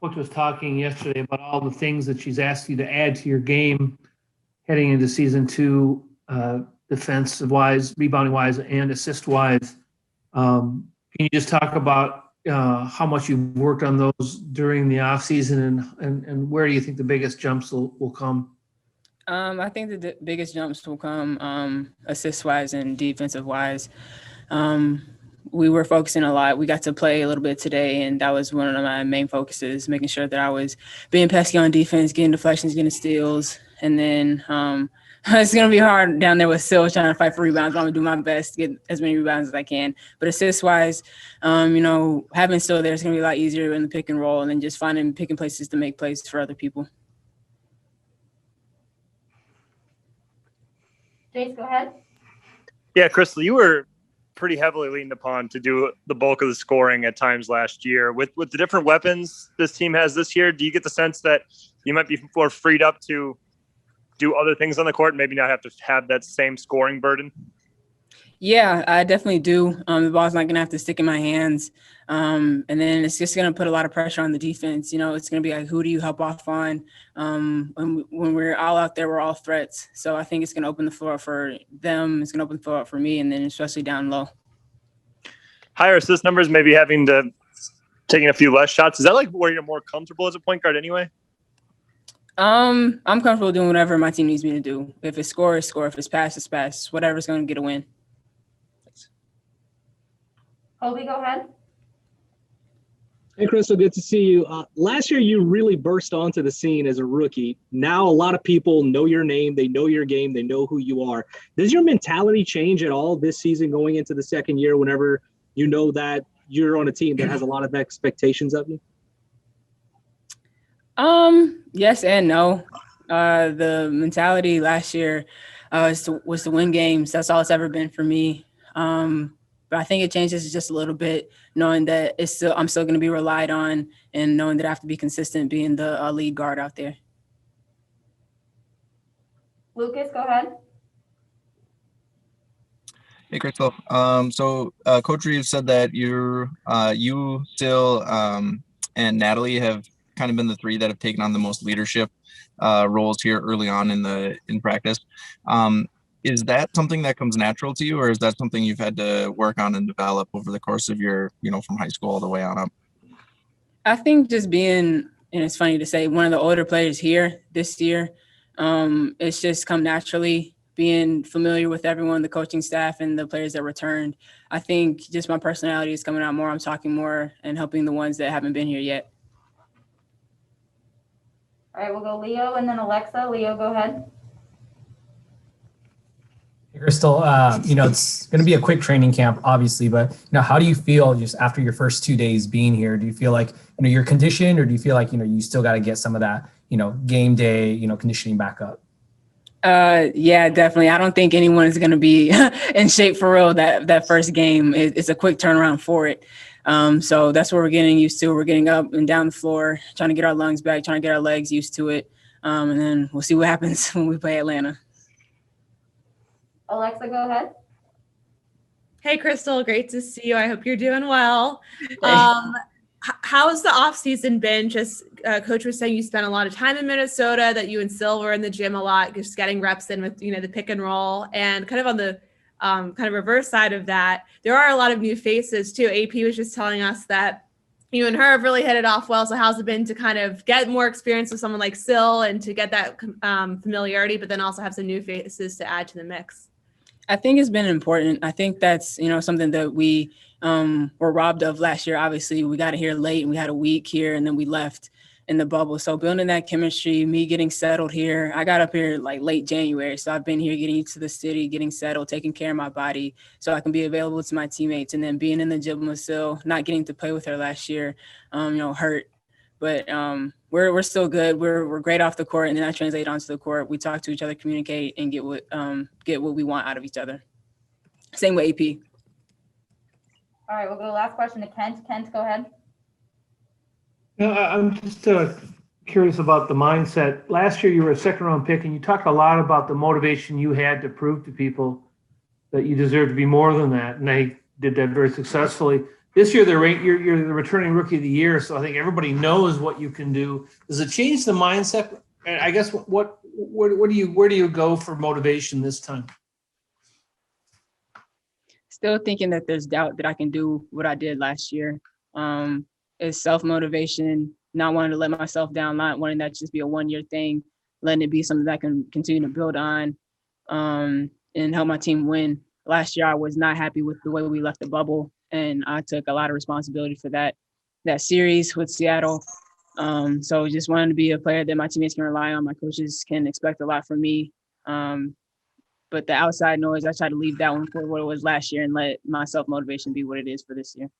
Coach was talking yesterday about all the things that she's asked you to add to your game heading into season two, defensive wise, rebounding wise, and assist wise. Can you just talk about how much you've worked on those during the off season, and where do you think the biggest jumps will come? I think the biggest jumps will come assist wise and defensive wise. We were focusing a lot. We got to play a little bit today, and that was one of my main focuses, making sure that I was being pesky on defense, getting deflections, getting steals. And then it's going to be hard down there with Sil trying to fight for rebounds. I'm going to do my best to get as many rebounds as I can. But assist-wise, having Sil there is going to be a lot easier in the pick and roll, and then just picking places to make plays for other people. Jace, go ahead. Yeah, Crystal, you were pretty heavily leaned upon to do the bulk of the scoring at times last year. With the different weapons this team has this year, do you get the sense that you might be more freed up to do other things on the court and maybe not have to have that same scoring burden? Yeah, I definitely do. The ball's not going to have to stick in my hands. And then it's just going to put a lot of pressure on the defense. It's going to be like, who do you help off on? When we're all out there, we're all threats. So I think it's going to open the floor for them. It's going to open the floor up for me, and then especially down low. Higher assist numbers, maybe taking a few less shots. Is that like where you're more comfortable as a point guard anyway? I'm comfortable doing whatever my team needs me to do. If it's score, it's score. If it's pass, it's pass. Whatever's going to get a win. Colby, go ahead. Hey, Crystal, good to see you. Last year, you really burst onto the scene as a rookie. Now, a lot of people know your name. They know your game. They know who you are. Does your mentality change at all this season going into the second year whenever you know that you're on a team that has a lot of expectations of you? Yes and no. The mentality last year was to win games. That's all it's ever been for me. But I think it changes just a little bit, knowing that I'm still going to be relied on, and knowing that I have to be consistent being the lead guard out there. Lucas, go ahead. Hey, Crystal. So Coach Reeves said that you, Sil, and Natalie have kind of been the three that have taken on the most leadership roles here early on in practice. Is that something that comes natural to you, or is that something you've had to work on and develop over the course of your, from high school all the way on up? I think just being, and it's funny to say, one of the older players here this year, it's just come naturally, being familiar with everyone, the coaching staff and the players that returned. I think just my personality is coming out more. I'm talking more and helping the ones that haven't been here yet. All right, we'll go Leo and then Alexa. Leo, go ahead. Crystal, it's going to be a quick training camp, obviously, but how do you feel just after your first 2 days being here? Do you feel like you're conditioned, or do you feel like you still got to get some of that game day conditioning back up? Yeah, definitely. I don't think anyone is going to be in shape for real that first game. It's a quick turnaround for it. So that's what we're getting used to. We're getting up and down the floor, trying to get our lungs back, trying to get our legs used to it, and then we'll see what happens when we play Atlanta. Alexa, go ahead. Hey, Crystal, great to see you. I hope you're doing well. How's the off season been? Just Coach was saying you spent a lot of time in Minnesota, that you and Sil were in the gym a lot, just getting reps in with the pick and roll. And kind of on the kind of reverse side of that, there are a lot of new faces too. AP was just telling us that you and her have really hit it off well. So how's it been to kind of get more experience with someone like Sil and to get that familiarity, but then also have some new faces to add to the mix? I think it's been important. I think that's, something that we were robbed of last year. Obviously, we got here late and we had a week here and then we left in the bubble. So building that chemistry, me getting settled here. I got up here like late January. So I've been here getting used to the city, getting settled, taking care of my body so I can be available to my teammates. And then being in the gym with Sil, not getting to play with her last year, hurt. But we're still good. We're great off the court, and then I translate onto the court. We talk to each other, communicate, and get what we want out of each other. Same with AP. All right, we'll go last question to Kent. Kent, go ahead. I'm just curious about the mindset. Last year you were a second-round pick, and you talked a lot about the motivation you had to prove to people that you deserve to be more than that, and they did that very successfully. this year you're the returning rookie of the year, so I think everybody knows what you can do. Does it change the mindset? And I guess where do you go for motivation this time? Still thinking that there's doubt that I can do what I did last year. It's self-motivation, not wanting to let myself down, not wanting that to just be a one-year thing, letting it be something that I can continue to build on and help my team win. Last year, I was not happy with the way we left the bubble, and I took a lot of responsibility for that series with Seattle. So just wanting to be a player that my teammates can rely on. My coaches can expect a lot from me. But the outside noise, I try to leave that one for what it was last year and let my self-motivation be what it is for this year.